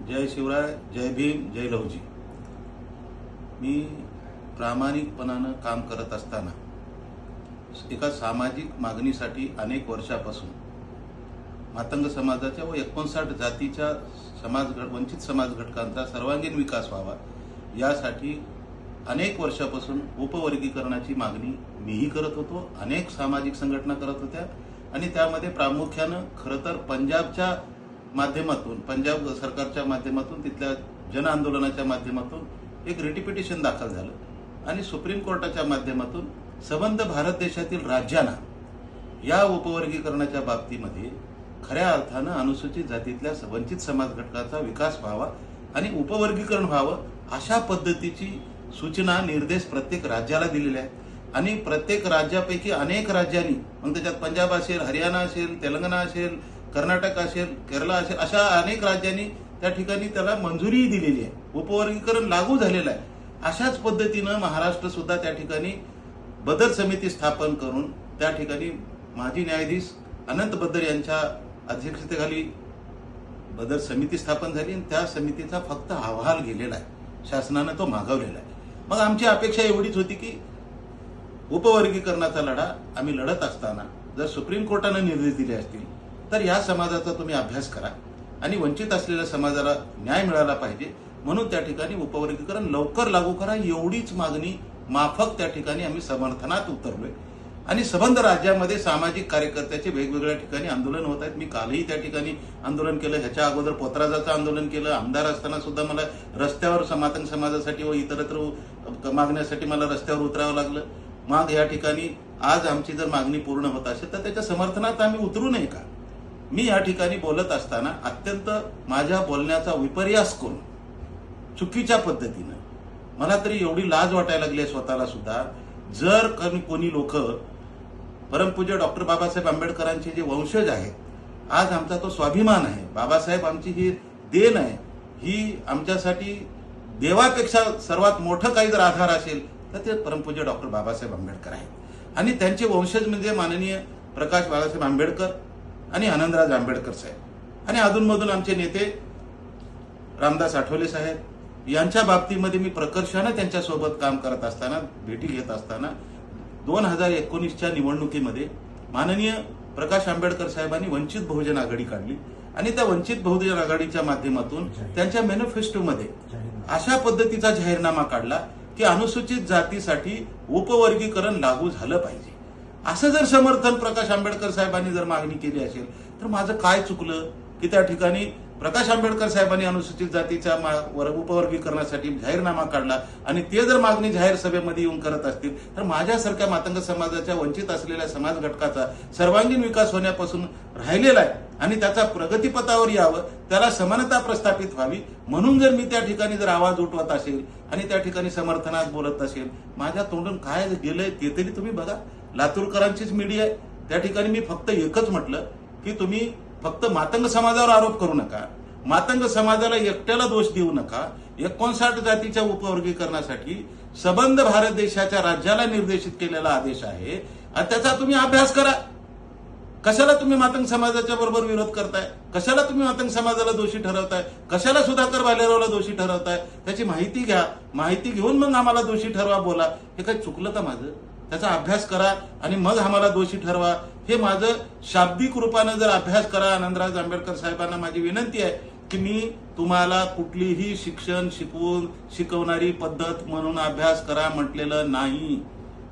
जय शिवराय, जय भीम, जय लहुजी. मी प्रामाणिकपणानं काम करत असताना एका सामाजिक मागणीसाठी अनेक वर्षापासून मातंग समाजाच्या व 59 जातीच्या वंचित समाज घटकांचा सर्वांगीण विकास व्हावा यासाठी अनेक वर्षापासून उपवर्गीकरणाची मागणी मीही करत होतो, अनेक सामाजिक संघटना करत होत्या आणि त्यामध्ये प्रामुख्यानं खरं तर पंजाबच्या माध्यमातून, पंजाब सरकारच्या माध्यमातून, तिथल्या जन आंदोलनाच्या माध्यमातून एक रिट पिटिशन दाखल झालं आणि सुप्रीम कोर्टाच्या माध्यमातून संबंध भारत देशातील राज्यांना या उपवर्गीकरणाच्या बाबतीमध्ये खऱ्या अर्थानं अनुसूचित जातीतल्या वंचित समाज घटकाचा विकास व्हावा आणि उपवर्गीकरण व्हावं अशा पद्धतीची सूचना, निर्देश प्रत्येक राज्याला दिलेले आहेत आणि प्रत्येक राज्यापैकी अनेक राज्यांनी, मग त्याच्यात पंजाब असेल, हरियाणा असेल, तेलंगणा असेल, कर्नाटक असेल, केरला असेल, अशा अनेक राज्यांनी त्या ठिकाणी त्याला मंजुरीही दिलेली आहे, उपवर्गीकरण लागू झालेलं आहे. अशाच पद्धतीनं महाराष्ट्र सुद्धा त्या ठिकाणी बदल समिती स्थापन करून त्या ठिकाणी माजी न्यायाधीश अनंत बद्दर यांच्या अध्यक्षतेखाली बदल समिती स्थापन झाली आणि त्या समितीचा फक्त अहवाल गेलेला आहे, शासनानं तो मागवलेला आहे. मग आमची अपेक्षा एवढीच होती की उपवर्गीकरणाचा लढा आम्ही लढत असताना जर सुप्रीम कोर्टानं निर्देश दिले असतील तर या समाजाचा तुम्ही अभ्यास करा आणि वंचित असलेल्या समाजाला न्याय मिळाला पाहिजे, म्हणून त्या ठिकाणी उपवर्गीकरण लवकर लागू करा एवढीच मागणी माफक त्या ठिकाणी आम्ही समर्थनात उतरलोय. आणि संबंध राज्यामध्ये सामाजिक कार्यकर्त्याचे वेगवेगळ्या ठिकाणी आंदोलन होत आहेत. मी कालही त्या ठिकाणी आंदोलन केलं, ह्याच्या अगोदर पोतराजाचं आंदोलन केलं. आमदार असताना सुद्धा मला रस्त्यावर मातंग समाजासाठी व इतरत्र मागण्यासाठी मला रस्त्यावर उतरावं लागलं. मग या ठिकाणी आज आमची जर मागणी पूर्ण होत असेल तर त्याच्या समर्थनात आम्ही उतरू नये का? मी या ठिकाणी बोलत असताना अत्यंत माझ्या बोलण्याचा विपर्यास करून चुकीच्या पद्धतीनं मला तरी एवढी लाज वाटायला लागली आहे स्वतःला सुद्धा. जर कोणी लोक परमपूज्य डॉक्टर बाबासाहेब आंबेडकरांचे जे वंशज आहेत, आज आमचा तो स्वाभिमान आहे, बाबासाहेब आमची ही देण आहे, ही आमच्यासाठी देवापेक्षा सर्वात मोठं काही जर आधार असेल तर ते परमपूज्य डॉक्टर बाबासाहेब आंबेडकर आहेत आणि त्यांचे वंशज म्हणजे माननीय प्रकाश बाबासाहेब आंबेडकर आणि आनंदराज आंबेडकर साहेब आणि अधूनमधून आमचे नेते रामदास आठवले साहेब यांच्या बाबतीमध्ये मी प्रकर्षानं त्यांच्यासोबत काम करत असताना, भेटी घेत असताना 2019च्या निवडणुकीमध्ये माननीय प्रकाश आंबेडकर साहेबांनी वंचित बहुजन आघाडी काढली आणि त्या वंचित बहुजन आघाडीच्या माध्यमातून त्यांच्या मॅनिफेस्टोमध्ये अशा पद्धतीचा जाहीरनामा काढला की अनुसूचित जातीसाठी उपवर्गीकरण लागू झालं पाहिजे. असं जर समर्थन प्रकाश आंबेडकर साहेबांनी जर मागणी केली असेल तर माझं काय चुकलं की त्या ठिकाणी प्रकाश आंबेडकर साहेबांनी अनुसूचित जातीच्या उपवर्गीकरणासाठी जाहीरनामा काढला आणि ते जर मागणी जाहीर सभेमध्ये येऊन करत असतील तर माझ्यासारख्या मातंग समाजाच्या वंचित असलेल्या समाज घटकाचा सर्वांगीण विकास होण्यापासून राहिलेला आहे आणि त्याचा प्रगतीपथावर यावं, त्याला समानता प्रस्थापित व्हावी म्हणून जर मी त्या ठिकाणी जर आवाज उठवत असेल आणि त्या ठिकाणी समर्थनात बोलत असेल, माझ्या तोंडून काय गेलंय ते तरी तुम्ही बघा. लातूरकरांचीच मीडिया आहे, त्या ठिकाणी मी फक्त एकच म्हटलं की तुम्ही फक्त मातंग समाजावर आरोप करू नका, मातंग समाजाला एकट्याला दोष देऊ नका. 59 जातीच्या उपवर्गीकरणासाठी संबंध भारत देशाच्या राज्याला निर्देशित केलेला आदेश आहे आणि त्याचा तुम्ही अभ्यास करा. कशाला तुम्ही मातंग समाजाच्या बरोबर विरोध करताय? कशाला तुम्ही मातंग समाजाला दोषी ठरवताय? कशाला सुधाकर भालेरावला दोषी ठरवताय? त्याची माहिती घ्या, माहिती घेऊन मग आम्हाला दोषी ठरवा, बोला. हे काही चुकलं का माझं? त्याचा अभ्यास करा आणि मग आम्हाला दोषी ठरवा. हे माझं शाब्दिक रूपानं जर अभ्यास करा. आनंदराज आंबेडकर साहेबांना माझी विनंती आहे की मी तुम्हाला कुठलीही शिक्षण शिकवणारी पद्धत म्हणून अभ्यास करा म्हटलेलं नाही.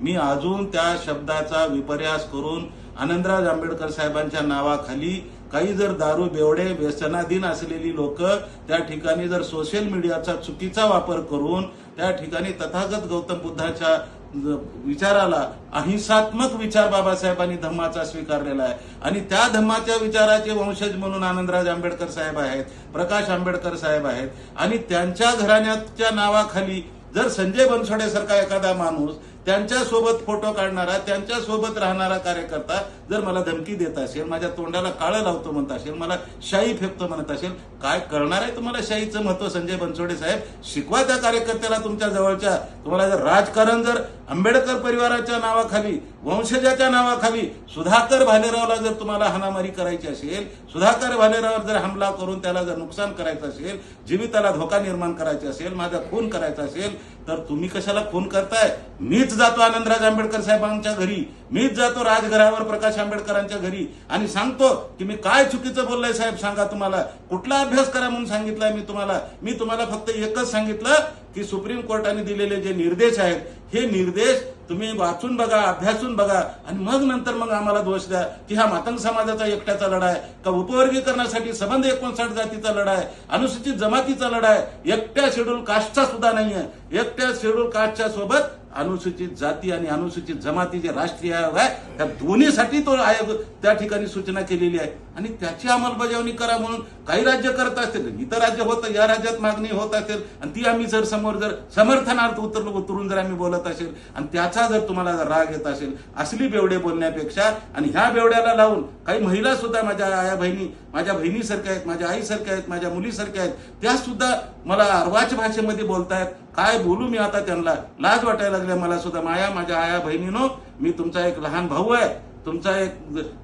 मी अजून त्या शब्दाचा विपर्यास करून आनंदराज आंबेडकर साहेबांच्या नावाखाली काही जर दारू बेवडे व्यसनाधीन असलेली लोक त्या ठिकाणी जर सोशल मीडियाचा चुकीचा वापर करून त्या ठिकाणी तथागत गौतम बुद्धाच्या विचाराला, अहिंसात्मक विचार बाबासाहेबांनी धम्माचा स्वीकारलेला आहे आणि त्या धम्माच्या विचाराचे वंशज म्हणून आनंदराज आंबेडकर साहेब आहेत, प्रकाश आंबेडकर साहेब आहेत आणि त्यांच्या घराण्याच्या नावाखाली जर संजय बनसोडेसारखा एखादा माणूस, त्यांच्यासोबत फोटो काढणारा, त्यांच्यासोबत राहणारा कार्यकर्ता जर मला धमकी देत असेल, माझ्या तोंडाला काळं लावतो म्हणत असेल, मला शाई फेकतो म्हणत असेल, काय करणार आहे तुम्हाला शाईचं महत्व संजय बनसोडे साहेब? शिकवा त्या कार्यकर्त्याला तुमच्या जवळच्या. तुम्हाला जर राजकारण जर आंबेडकर परिवाराच्या नावाखाली, वंशजाच्या नावाखाली सुधाकर भालेरावला जर तुम्हाला हाणामारी करायची असेल, सुधाकर भालेराववर जर हमला करून त्याला जर नुकसान करायचं असेल, जीविताला धोका निर्माण करायचा असेल, माझा खून करायचा असेल, तर तुम्ही कशाला खून करताय? मीच जातो आनंदराज आंबेडकर साहेबांच्या घरी, मीच जातो राजघरावर प्रकाश आंबेडकरांच्या घरी आणि सांगतो की मी काय चुकीचं बोललोय साहेब, सांगा तुम्हाला कुठला अभ्यास करा म्हणून सांगितलाय मी तुम्हाला फक्त एकच सांगितलं की सुप्रीम कोर्टाने दिलेले जे निर्देश आहेत हे निर्देश तुम्ही वाचून बघा, अभ्यासून बघा आणि मग नंतर मग आम्हाला दोष द्या की हा मातंग समाजाचा एकट्याचा लढा आहे का उपवर्गीकरणासाठी संबंध 59 जातीचा लढा आहे, अनुसूचित जमातीचा लढा आहे, एकट्या शेड्यूल कास्टचा सुद्धा नाहीये. एकट्या शेड्यूल कास्टच्या सोबत अनुसूचित जाती आणि अनुसूचित जमाती जे राष्ट्रीय आयोग आहे त्या दोन्हीसाठी तो आयोग त्या ठिकाणी सूचना केलेली आहे आणि त्याची अंमलबजावणी करा म्हणून काही राज्य करत असतील, इतर राज्य होतं, या राज्यात मागणी होत असेल आणि ती आम्ही जर समोर जर समर्थनार्थ उतरून जर आम्ही बोलत असेल आणि त्याचा जर तुम्हाला जर राग येत असेल, असली बेवडे बोलण्यापेक्षा आणि ह्या बेवड्याला लावून काही महिला सुद्धा माझ्या आया बहिणी, माझ्या बहिणीसारख्या आहेत, माझ्या आईसारख्या आहेत, माझ्या मुलीसारख्या आहेत, त्या सुद्धा मला अर्वाच भाषेमध्ये बोलतायत. काय बोलू मी आता? त्यांना लाज वाटायला लागल्या मला सुद्धा. माझ्या आया बहिणीनो, मी तुमचा एक लहान भाऊ आहे, तुमचा एक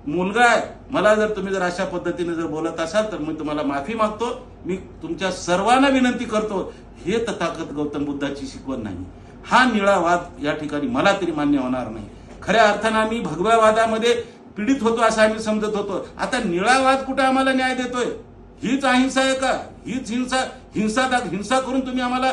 मुलगा आहे. मला जर तुम्ही जर अशा पद्धतीने जर बोलत असाल तर मी तुम्हाला माफी मागतो. मी तुमच्या सर्वांना विनंती करतो, हे तथागत गौतम बुद्धाची शिकवण नाही. हा निळा वाद या ठिकाणी मला तरी मान्य होणार नाही. खऱ्या अर्थानं आम्ही भगव्या वादामध्ये पीडित होतो असं आम्ही समजत होतो. आता निळा वाद कुठे आम्हाला न्याय देतोय? हीच अहिंसा आहे का? हीच हिंसा करून तुम्ही आम्हाला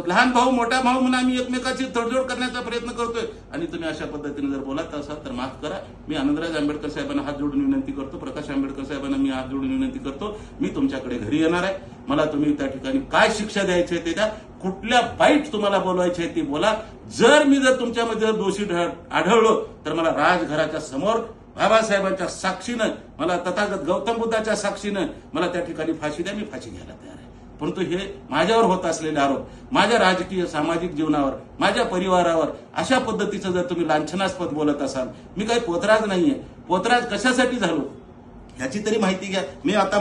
लहान भाऊ मोठा भाऊ म्हणून आम्ही एकमेकाची तडजोड करण्याचा प्रयत्न करतोय आणि तुम्ही अशा पद्धतीने जर बोलत असाल तर माफ करा. मी आनंदराज आंबेडकर साहेबांना हात जोडून विनंती करतो, प्रकाश आंबेडकर साहेबांना मी हात जोडून विनंती करतो, मी तुमच्याकडे घरी येणार आहे. मला तुम्ही त्या ठिकाणी काय शिक्षा द्यायची आहे ते द्या, कुठल्या बाईट तुम्हाला बोलवायची आहे ती बोला. जर तुमच्यामध्ये दोषी आढळलो तर मला राजघराच्या समोर बाबासाहेबांच्या साक्षीनं, मला तथागत गौतम बुद्धाच्या साक्षीनं मला त्या ठिकाणी फाशी द्या, मी फाशी घ्यायला तयार आहे. परंतु हे माझ्यावर होत असलेले आरोप, माझ्या राजकीय सामाजिक जीवनावर, माझ्या परिवारावर अशा पद्धतीचं जर तुम्ही लांछनास्पद बोलत असाल, मी काही पोतराज नाहीये. पोतराज कशासाठी झालो याची तरी माहिती घ्या. मी आता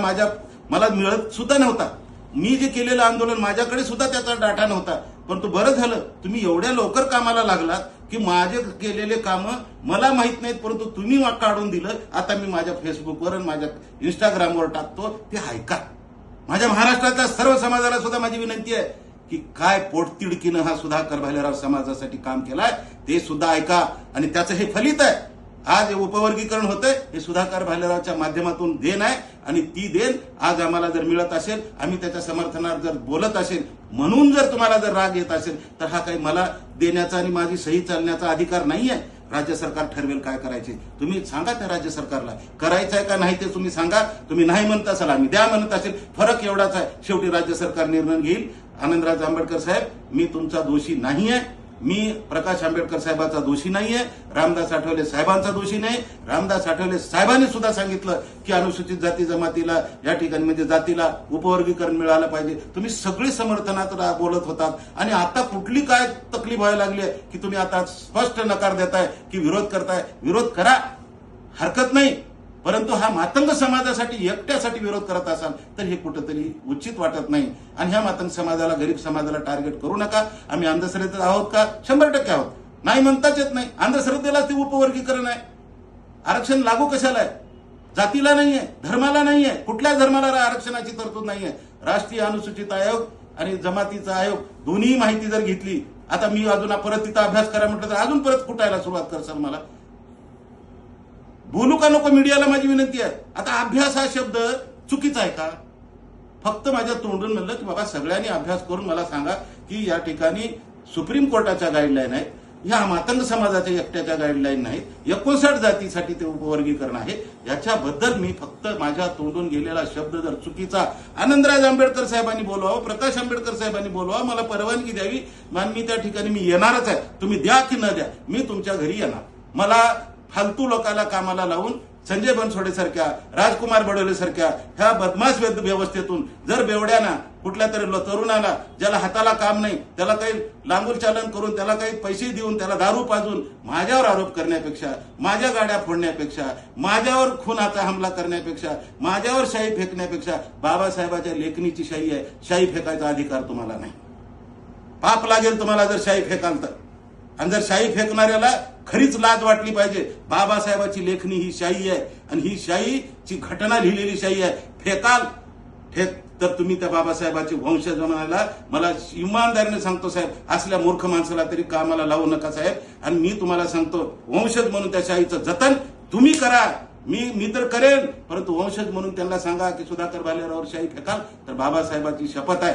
मला मिळत सुद्धा नव्हता. मी जे केलेलं आंदोलन माझ्याकडे सुद्धा त्याचा डाटा नव्हता. परंतु बरं झालं तुम्ही एवढ्या लवकर कामाला लागलात की माझे केलेले कामं मला माहित नाहीत, परंतु तुम्ही काढून दिलं. आता मी माझ्या फेसबुकवर आणि माझ्या इंस्टाग्रामवर टाकतो, ते ऐका. माझ्या महाराष्ट्राच्या सर्व समाजाला सुद्धा माझी विनंती आहे की काय पोटतिडकीनं हा सुधाकर भालेराव समाजासाठी काम केलाय ते सुद्धा ऐका आणि त्याचं हे फलित आहे. आज उपवर्गीकरण होतंय हे सुधाकर भालेरावच्या माध्यमातून देण आहे आणि ती देण आज आम्हाला जर मिळत असेल, आम्ही त्याच्या समर्थनार्थ जर बोलत असेल म्हणून जर तुम्हाला जर राग येत असेल तर हा काही मला देण्याचा आणि माझी सही चालण्याचा अधिकार नाहीये. राज्य सरकार ठरवेल काय करायचे. तुम्ही सांगा त्या राज्य सरकारला करायचं आहे का नाही ते तुम्ही सांगा. तुम्ही नाही म्हणत असाल, आम्ही द्या म्हणत असेल, फरक एवढाच आहे. शेवटी राज्य सरकार निर्णय घेईल. आनंदराज आंबेडकर साहेब, मी तुमचा दोषी नाहीये. मी प्रकाश आंबेडकर साहेबांचा दोषी नाहीये. रामदास आठवले साहेबांचा दोषी नाही. रामदास आठवले साहेबांनी सुद्धा सांगितलं की अनुसूचित जाती जमातीला या ठिकाणी म्हणजे जातीला उपवर्गीकरण मिळालं पाहिजे. तुम्ही सगळे समर्थनात बोलत होतात आणि आता कुठली काय तकलीफ व्हायला लागली आहे की तुम्ही आता स्पष्ट नकार देताय की विरोध करताय. विरोध करा, हरकत नाही. परंतु हा मातंग समाजासाठी एकट्यासाठी विरोध करत असाल तर हे कुठंतरी उचित वाटत नाही. आणि ह्या मातंग समाजाला, गरीब समाजाला टार्गेट करू नका. आम्ही अंधश्रद्धेत आहोत का? 100% आहोत. नाही म्हणताच येत नाही. अंधश्रद्धेलाच ते उपवर्गीकरण आहे. आरक्षण लागू कशाला आहे? जातीला नाहीये, धर्माला नाहीये, कुठल्याच धर्माला आरक्षणाची तरतूद नाहीये. राष्ट्रीय अनुसूचित आयोग आणि जमातीचा आयोग दोन्ही माहिती जर घेतली, आता मी अजून परत तिथं अभ्यास करा म्हटलं तर अजून परत कुटायला सुरुवात करसाल. मला बोलू का नको मीडियाला माझी विनंती आहे. आता अभ्यास हा शब्द चुकीचा आहे का? फक्त माझ्या तोंडून म्हणलं की बाबा सगळ्यांनी अभ्यास करून मला सांगा की या ठिकाणी सुप्रीम कोर्टाच्या गाईडलाईन आहेत, ह्या मातंग समाजाच्या एकट्याच्या गाईडलाईन नाहीत, 59 जातीसाठी ते उपवर्गीकरण आहे. याच्याबद्दल मी फक्त माझ्या तोंडून गेलेला शब्द जर चुकीचा, आनंदराज आंबेडकर साहेबांनी बोलवावं, प्रकाश आंबेडकर साहेबांनी बोलवावं, मला परवानगी द्यावी. मी त्या ठिकाणी मी येणारच आहे. तुम्ही द्या की न द्या, मी तुमच्या घरी येणार. मला फालतू लोकांना कामाला लावून संजय बनसोडे सारख्या, राजकुमार बडोले सारख्या ह्या बदमाश व्यवस्थेतून जर बेवड्याना कुठल्या तरी तरुणाला ज्याला हाताला काम नाही, त्याला काही लांबूर चालन करून, त्याला काही पैसे देऊन, त्याला दारू पाजून माझ्यावर आरोप करण्यापेक्षा, माझ्या गाड्या फोडण्यापेक्षा, माझ्यावर खुनाचा हमला करण्यापेक्षा, माझ्यावर शाई फेकण्यापेक्षा, बाबासाहेबाच्या लेखणीची शाई आहे, शाई फेकायचा अधिकार तुम्हाला नाही. पाप लागेल तुम्हाला जर शाई फेकाल तर. आणि जर शाई फेकणाऱ्याला खरीच लाज वाटली पाहिजे. बाबासाहेबाची लेखणी ही शाई आहे आणि ही शाईची घटना लिहिलेली शाई आहे. फेकाल तर तुम्ही त्या बाबासाहेबाचे वंशज म्हणायला मला इमानदारीने सांगतो साहेब, असल्या मूर्ख माणसाला तरी कामाला लावू नका साहेब. आणि मी तुम्हाला सांगतो, वंशज म्हणून त्या शाईचं जतन तुम्ही करा. मी तर करेन, परंतु वंशज म्हणून त्यांना सांगा की सुधाकर भालेरावावर शाई फेकाल तर बाबासाहेबाची शपथ आहे,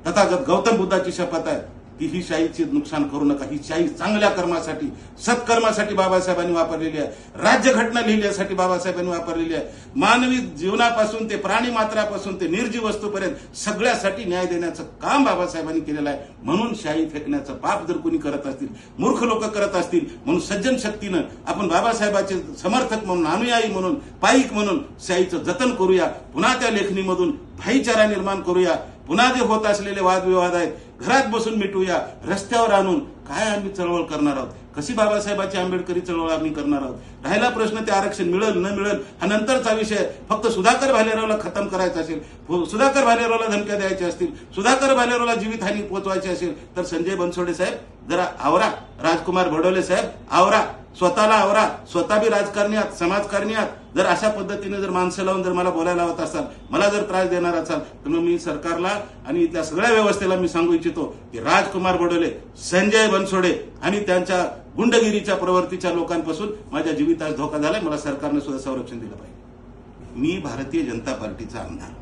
तथागत गौतम बुद्धाची शपथ आहे की ही शाईची नुकसान करू नका. ही शाई चांगल्या कर्मासाठी, सत्कर्मासाठी बाबासाहेबांनी वापरलेली आहे. राज्यघटना लिहिण्यासाठी बाबासाहेबांनी वापरलेली आहे. मानवी जीवनापासून ते प्राणी मात्रापासून ते निर्जीव वस्तूपर्यंत सगळ्यासाठी न्याय देण्याचं काम बाबासाहेबांनी केलेलं आहे. म्हणून शाई फेकण्याचं पाप जर कोणी करत असतील, मूर्ख लोक करत असतील, म्हणून सज्जन शक्तीनं आपण बाबासाहेबाचे समर्थक म्हणून, अनुयायी म्हणून, पाईक म्हणून शाईचं जतन करूया. पुन्हा त्या लेखणीमधून भाईचारा निर्माण करूया. पुन्हा जे होत असलेले वादविवाद आहेत घरात बसून मिटवूया. रस्त्यावर आणून काय आम्ही चळवळ करणार आहोत, कशी बाबासाहेबाची आंबेडकरी चळवळ आम्ही करणार आहोत. राहिला प्रश्न ते आरक्षण मिळेल न मिळेल हा नंतरचा विषय. फक्त सुधाकर भालेरावला खतम करायचा असेल, सुधाकर भालेरावला धमक्या द्यायच्या असतील, सुधाकर भालेरावला जीवितहानी पोहोचवायची असेल तर संजय बनसोडे साहेब जरा आवरा. राजकुमार बडोले साहेब आवरा, स्वतःला आवरा. स्वतः बी राजकारणी आहात, समाजकारणी आहात. जर अशा पद्धतीने जर माणसं लावून जर मला बोलायला लावत असाल, मला जर त्रास देणार असाल तर मग मी सरकारला आणि इथल्या सगळ्या व्यवस्थेला मी सांगू इच्छितो की राजकुमार बडोले, संजय बनसोडे आणि त्यांच्या गुंडगिरीच्या प्रवृत्तीच्या लोकांपासून माझ्या जीवितास धोका झालाय. मला सरकारने सुद्धा संरक्षण दिलं पाहिजे. मी भारतीय जनता पार्टीचा आमदार.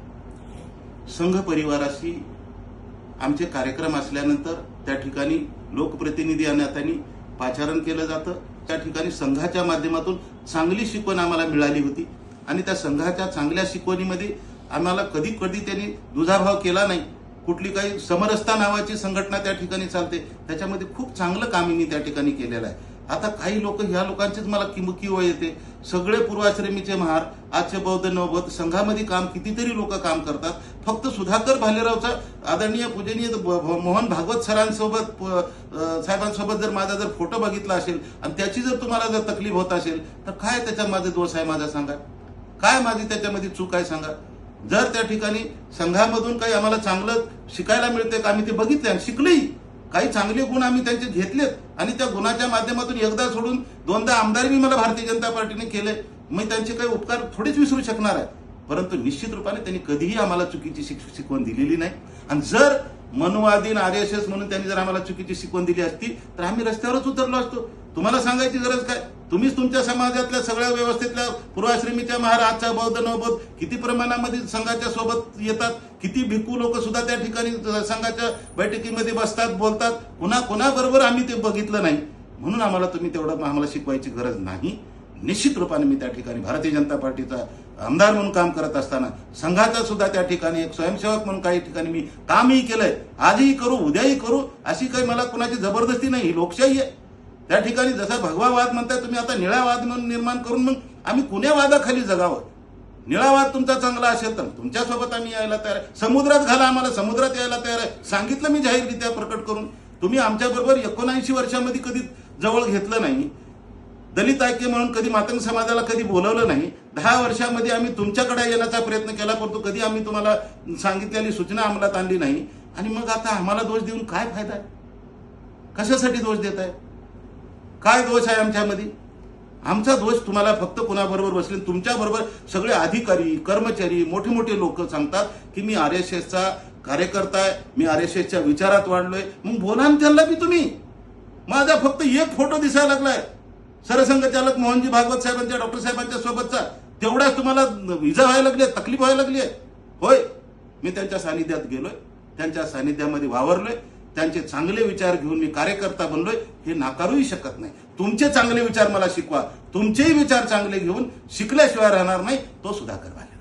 संघ परिवाराशी आमचे कार्यक्रम असल्यानंतर त्या ठिकाणी लोकप्रतिनिधी आणि नात्यांनी पाचारण केलं जातं. त्या ठिकाणी संघाच्या माध्यमातून चांगली शिकवण आम्हाला मिळाली होती आणि त्या संघाच्या चांगल्या शिकवणीमध्ये आम्हाला कधी कधी त्यांनी दुजाभाव केला नाही. कुठली काही समरसता नावाची संघटना त्या ठिकाणी चालते, त्याच्यामध्ये खूप चांगलं काम मी त्या ठिकाणी केलेलं आहे. आता काही लोक, ह्या लोकांचीच मला किंवा येते. सगळे पूर्वाश्रमीचे महार, आजचे बौद्ध नवबौद्ध संघामध्ये काम कितीतरी लोक काम करतात. फक्त सुधाकर भालेरावचा आदरणीय पूजनीय मोहन भागवत सरांसोबत साहेबांसोबत जर माझा जर फोटो बघितला असेल आणि त्याची जर तुम्हाला जर तकलीफ होत असेल तर काय त्याच्यात माझे दोष आहे माझा सांगा, काय माझी त्याच्यामध्ये चूक आहे सांगा. जर त्या ठिकाणी संघामधून काही आम्हाला चांगलं शिकायला मिळते का, आम्ही ते बघितले आणि शिकलेही. काही चांगले गुण आम्ही त्यांचे घेतलेत आणि त्या गुणाच्या माध्यमातून एकदा सोडून दोनदा आमदारही मला भारतीय जनता पार्टीने केले. मी त्यांचे काही उपकार थोडेच विसरू शकणार आहे, परंतु निश्चित रूपाने त्यांनी कधीही आम्हाला चुकीची शिकवण दिलेली नाही. आणि जर मनुवादीन RSS म्हणून त्यांनी जर आम्हाला चुकीची शिकवण दिली असती तर आम्ही रस्त्यावरच उतरलो असतो. तुम्हाला सांगायची गरज काय? तुम्हीच तुमच्या समाजातल्या सगळ्या व्यवस्थेतल्या पूर्वाश्रमीच्या महाराजच्या बौद्ध नवबौद्ध किती प्रमाणामध्ये संघाच्या सोबत येतात, किती भिक्खू लोक सुद्धा त्या ठिकाणी संघाच्या बैठकीमध्ये बसतात, बोलतात. कोणाबरोबर आम्ही ते बघितलं नाही, म्हणून आम्हाला तुम्ही तेवढं आम्हाला शिकवायची गरज नाही. निश्चित रूपाने मी त्या ठिकाणी भारतीय जनता पार्टीचा आमदार म्हणून काम करत असताना संघाचा सुद्धा त्या ठिकाणी एक स्वयंसेवक म्हणून काही ठिकाणी मी कामही केलंय. आजही करू, उद्याही करू, अशी काही मला कोणाची जबरदस्ती नाही. ही लोकशाही आहे. त्या ठिकाणी जसा भगवा वाद म्हणताय तुम्ही, आता निळा वाद म्हणून निर्माण करून मग आम्ही कुण्या वादाखाली जगावं. निळा वाद तुमचा चांगला असेल तर तुमच्यासोबत आम्ही यायला तयार आहे. समुद्रात घाला, आम्हाला समुद्रात यायला तयार आहे. सांगितलं मी जाहीररित्या प्रकट करून. तुम्ही आमच्याबरोबर 79 वर्षामध्ये कधी जवळ घेतलं नाही. दलित ऐक्य म्हणून कधी मातंग समाजाला कधी बोलवलं नाही. 10 वर्षामध्ये आम्ही तुमच्याकडे येण्याचा प्रयत्न केला, परंतु कधी आम्ही तुम्हाला सांगितलेली सूचना अंमलात आणली नाही. आणि मग आता आम्हाला दोष देऊन काय फायदा आहे? कशासाठी दोष देत आहे? काय दोष आहे आमच्यामध्ये? आमचा दोष तुम्हाला फक्त कोणाबरोबर बसले, तुमच्याबरोबर सगळे अधिकारी, कर्मचारी, मोठे मोठे लोक सांगतात की मी RSSचा कार्यकर्ता आहे, मी RSSच्या विचारात वाढलोय. मग बोला ना त्यांना बी तुम्ही. माझा फक्त एक फोटो दिसायला लागलाय सरसंघचालक मोहनजी भागवत साहेबांच्या, डॉक्टर साहेबांच्या सोबतचा, तेवढाच तुम्हाला इजा व्हायला लागली, तकलीफ व्हायला लागली आहे. होय, मी त्यांच्या सानिध्यात गेलोय, त्यांच्या सानिध्यामध्ये वावरलोय, त्यांचे चांगले विचार घेऊन मी कार्यकर्ता बनलोय, हे नाकारूही शकत नाही. तुमचे चांगले विचार मला शिकवा. तुमचेही विचार चांगले घेऊन शिकल्याशिवाय राहणार नाही तो सुधाकर भालेराव.